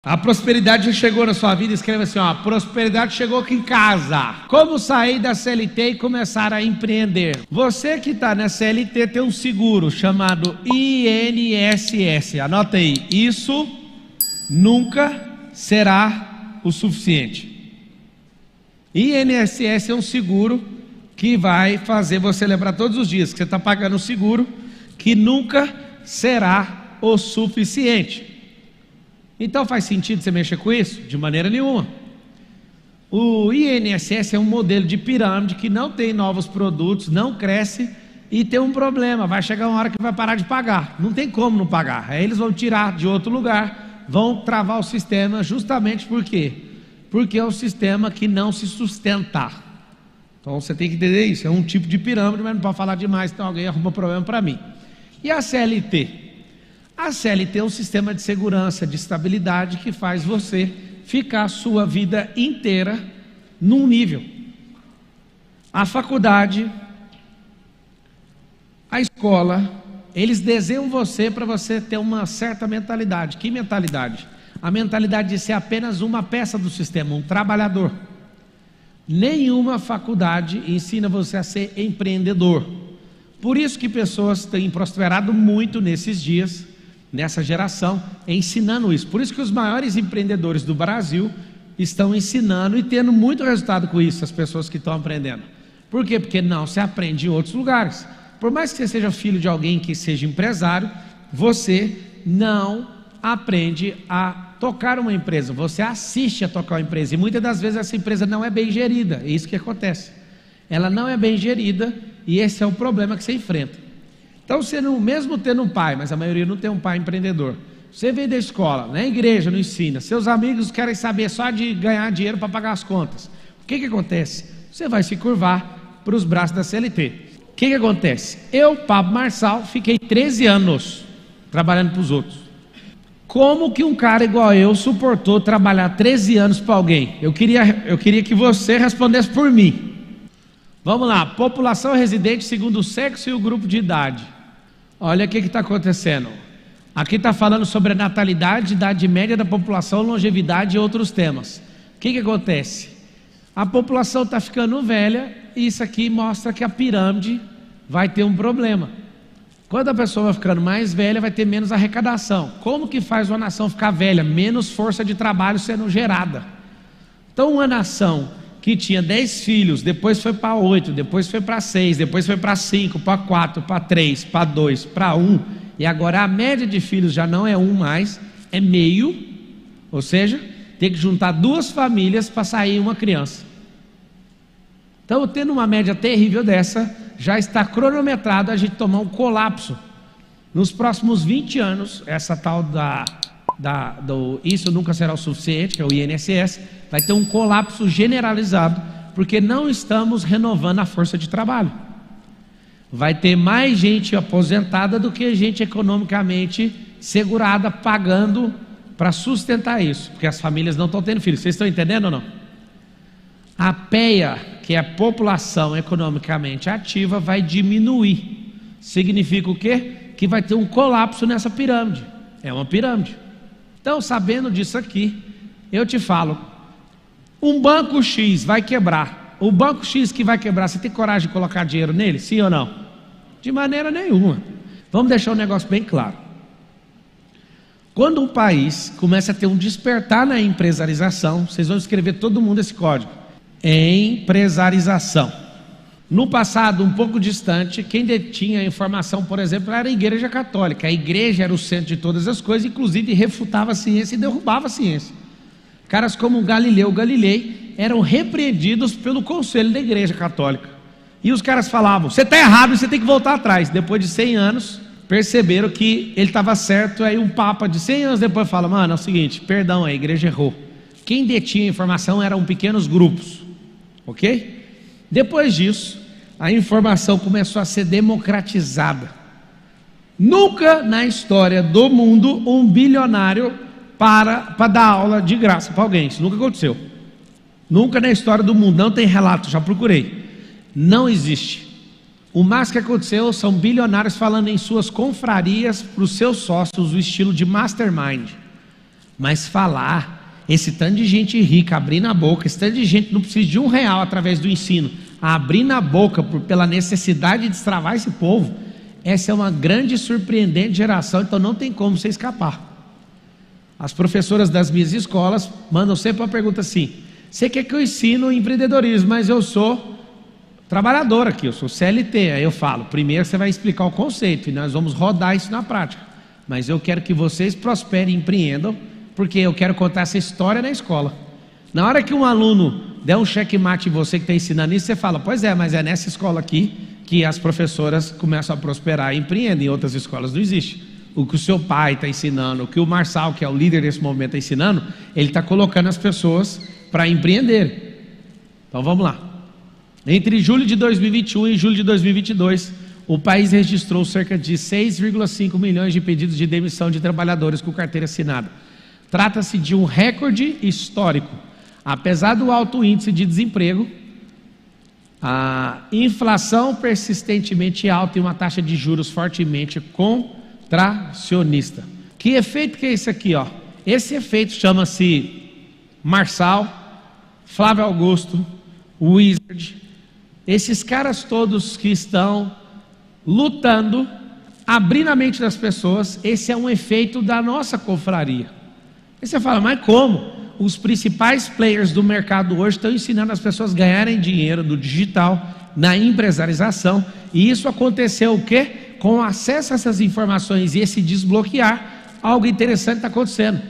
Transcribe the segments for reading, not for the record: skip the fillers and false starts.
A prosperidade já chegou na sua vida, escreva assim, ó, a prosperidade chegou aqui em casa. Como sair da CLT e começar a empreender? Você que está na CLT tem um seguro chamado INSS. Anota aí, isso nunca será o suficiente. INSS é um seguro que vai fazer você lembrar todos os dias que você está pagando um seguro que nunca será o suficiente. Então faz sentido você mexer com isso? De maneira nenhuma. O INSS é um modelo de pirâmide que não tem novos produtos, não cresce e tem um problema, vai chegar uma hora que vai parar de pagar, não tem como não pagar, aí eles vão tirar de outro lugar, vão travar o sistema justamente por quê? Porque é um sistema que não se sustenta. Então você tem que entender isso, é um tipo de pirâmide, mas não pode falar demais, então alguém arruma problema para mim. E a CLT? A CLT é um sistema de segurança, de estabilidade que faz você ficar a sua vida inteira num nível. A faculdade, a escola, eles desenham você para você ter uma certa mentalidade. Que mentalidade? A mentalidade de ser apenas uma peça do sistema, um trabalhador. Nenhuma faculdade ensina você a ser empreendedor. Por isso que pessoas têm prosperado muito nesses dias, nessa geração, ensinando isso. Por isso que os maiores empreendedores do Brasil estão ensinando e tendo muito resultado com isso, as pessoas que estão aprendendo. Por quê? Porque não se aprende em outros lugares. Por mais que você seja filho de alguém que seja empresário, você não aprende a tocar uma empresa, você assiste a tocar uma empresa, e muitas das vezes essa empresa não é bem gerida, é isso que acontece. Ela não é bem gerida, e esse é o problema que você enfrenta. Então você não, mesmo tendo um pai, mas a maioria não tem um pai empreendedor, você vem da escola, na igreja não ensina, seus amigos querem saber só de ganhar dinheiro para pagar as contas. O que acontece? Você vai se curvar para os braços da CLT. O que acontece? Eu, Pablo Marçal, fiquei 13 anos trabalhando para os outros. Como que um cara igual eu suportou trabalhar 13 anos para alguém? Eu queria que você respondesse por mim. Vamos lá, população residente segundo o sexo e o grupo de idade. Olha o que está acontecendo. Aqui está falando sobre a natalidade, idade média da população, longevidade e outros temas. O que acontece? A população está ficando velha e isso aqui mostra que a pirâmide vai ter um problema. Quando a pessoa vai ficando mais velha, vai ter menos arrecadação. Como que faz uma nação ficar velha? Menos força de trabalho sendo gerada. Então uma nação que tinha 10 filhos, depois foi para 8, depois foi para 6, depois foi para 5, para 4, para 3, para 2, para 1, e agora a média de filhos já não é 1 mais, é meio, ou seja, tem que juntar 2 famílias para sair uma criança. Então, tendo uma média terrível dessa, já está cronometrado a gente tomar um colapso. Nos próximos 20 anos, essa tal isso nunca será o suficiente, que é o INSS, vai ter um colapso generalizado, porque não estamos renovando a força de trabalho. Vai ter mais gente aposentada do que gente economicamente segurada, pagando para sustentar isso, porque as famílias não estão tendo filhos. Vocês estão entendendo ou não? A PEA, que é a população economicamente ativa, vai diminuir. Significa o quê? Que vai ter um colapso nessa pirâmide. É uma pirâmide. Então, sabendo disso aqui, eu te falo, um banco X vai quebrar. O banco X que vai quebrar, você tem coragem de colocar dinheiro nele? Sim ou não? De maneira nenhuma. Vamos deixar um negócio bem claro. Quando um país começa a ter um despertar na empresarização, vocês vão escrever todo mundo esse código. Empresarização. No passado, um pouco distante, quem detinha a informação, por exemplo, era a Igreja Católica. A igreja era o centro de todas as coisas, inclusive refutava a ciência e derrubava a ciência. Caras como Galileu Galilei eram repreendidos pelo conselho da Igreja Católica. E os caras falavam, você está errado e você tem que voltar atrás. Depois de 100 anos, perceberam que ele estava certo. Aí um papa de 100 anos depois fala, mano, é o seguinte, perdão, a igreja errou. Quem detinha a informação eram pequenos grupos. Ok? Depois disso, a informação começou a ser democratizada. Nunca na história do mundo um bilionário para dar aula de graça para alguém. Isso nunca aconteceu. Nunca na história do mundo, não tem relato, já procurei. Não existe. O mais que aconteceu são bilionários falando em suas confrarias para os seus sócios, o estilo de mastermind. Mas falar, esse tanto de gente rica abrindo a boca, esse tanto de gente não precisa de R$1 através do ensino, abrindo a boca pela necessidade de destravar esse povo, essa é uma grande e surpreendente geração, então não tem como você escapar. As professoras das minhas escolas mandam sempre uma pergunta assim: você quer que eu ensino empreendedorismo, mas eu sou trabalhador aqui, eu sou CLT. Aí eu falo, primeiro você vai explicar o conceito e nós vamos rodar isso na prática, mas eu quero que vocês prosperem e empreendam, porque eu quero contar essa história na escola. Na hora que um aluno der um checkmate em você que está ensinando isso, você fala, pois é, mas é nessa escola aqui que as professoras começam a prosperar e empreendem, em outras escolas não existe. O que o seu pai está ensinando, o que o Marçal, que é o líder desse momento, está ensinando, ele está colocando as pessoas para empreender. Então vamos lá. Entre julho de 2021 e julho de 2022, o país registrou cerca de 6,5 milhões de pedidos de demissão de trabalhadores com carteira assinada. Trata-se de um recorde histórico. Apesar do alto índice de desemprego, a inflação persistentemente alta e uma taxa de juros fortemente contracionista. Que efeito que é esse aqui, ó? Esse efeito chama-se Marçal, Flávio Augusto, Wizard, esses caras todos que estão lutando, abrindo a mente das pessoas. Esse é um efeito da nossa confraria. Aí você fala, mas como? Os principais players do mercado hoje estão ensinando as pessoas a ganharem dinheiro do digital, na empresarização, e isso aconteceu o quê? Com acesso a essas informações e esse desbloquear, algo interessante está acontecendo.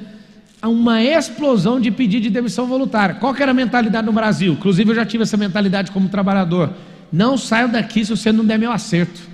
Há uma explosão de pedido de demissão voluntária. Qual que era a mentalidade no Brasil? Inclusive eu já tive essa mentalidade como trabalhador: não saio daqui se você não der meu acerto.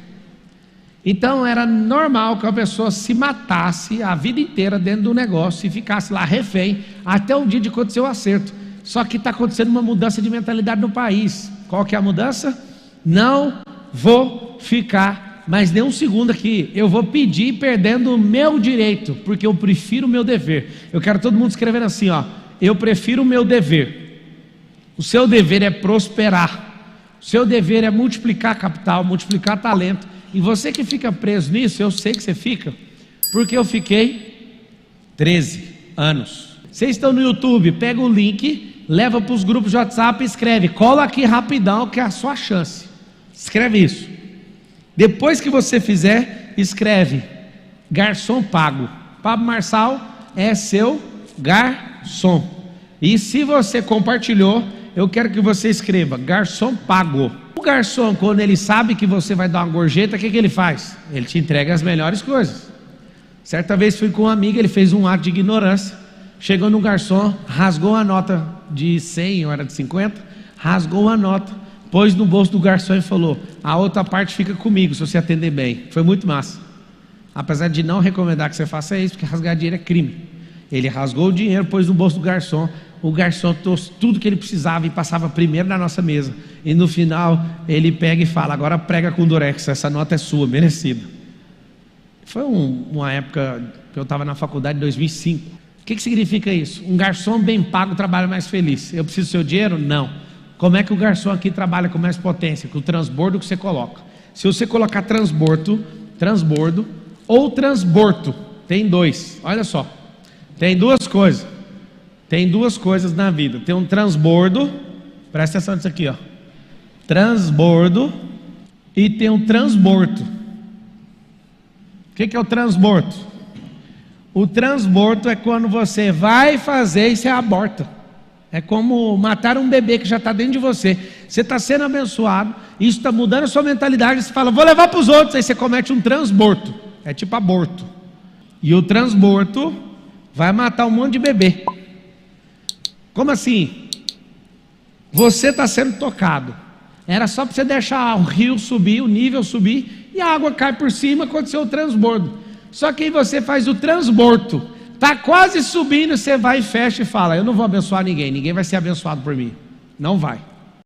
Então era normal que a pessoa se matasse a vida inteira dentro do negócio e ficasse lá refém até o dia de acontecer o acerto. Só que está acontecendo uma mudança de mentalidade no país. Qual que é a mudança? Não vou ficar mais nem um segundo aqui, eu vou pedir perdendo o meu direito, porque eu prefiro o meu dever. Eu quero todo mundo escrevendo assim, ó: eu prefiro o meu dever. O seu dever é prosperar, o seu dever é multiplicar capital, multiplicar talento. E você que fica preso nisso, eu sei que você fica, porque eu fiquei 13 anos. Vocês estão no YouTube, pega o link, leva para os grupos de WhatsApp e escreve, cola aqui rapidão que é a sua chance. Escreve isso. Depois que você fizer, escreve garçom pago. Pablo Marçal é seu garçom. E se você compartilhou, eu quero que você escreva garçom pago. O garçom, quando ele sabe que você vai dar uma gorjeta, o que ele faz? Ele te entrega as melhores coisas. Certa vez fui com um amigo, ele fez um ato de ignorância. Chegou no garçom, rasgou a nota de 100 ou era de 50, rasgou a nota, pôs no bolso do garçom e falou: a outra parte fica comigo se você atender bem. Foi muito massa. Apesar de não recomendar que você faça isso, porque rasgar dinheiro é crime. Ele rasgou o dinheiro, pôs no bolso do garçom. O garçom trouxe tudo que ele precisava e passava primeiro na nossa mesa. E no final ele pega e fala: agora prega com durex, essa nota é sua, merecida. Foi uma época que eu estava na faculdade, em 2005. O que significa isso? Um garçom bem pago trabalha mais feliz. Eu preciso do seu dinheiro? Não. Como é que o garçom aqui trabalha com mais potência? Com o transbordo que você coloca. Se você colocar transbordo ou transbordo, tem dois. Olha só, tem duas coisas. Tem duas coisas na vida. Tem um transbordo, presta atenção nisso aqui, ó. Transbordo e tem um transbordo. O que é o transbordo? O transbordo é quando você vai fazer e você aborta. É como matar um bebê que já está dentro de você. Você está sendo abençoado, isso está mudando a sua mentalidade. Você fala, vou levar para os outros. Aí você comete um transbordo. É tipo aborto. E o transbordo vai matar um monte de bebê. Como assim? Você está sendo tocado. Era só para você deixar o rio subir, o nível subir, e a água cai por cima, aconteceu o transbordo. Só que aí você faz o transbordo, está quase subindo, você vai e fecha e fala, eu não vou abençoar ninguém, ninguém vai ser abençoado por mim. Não vai.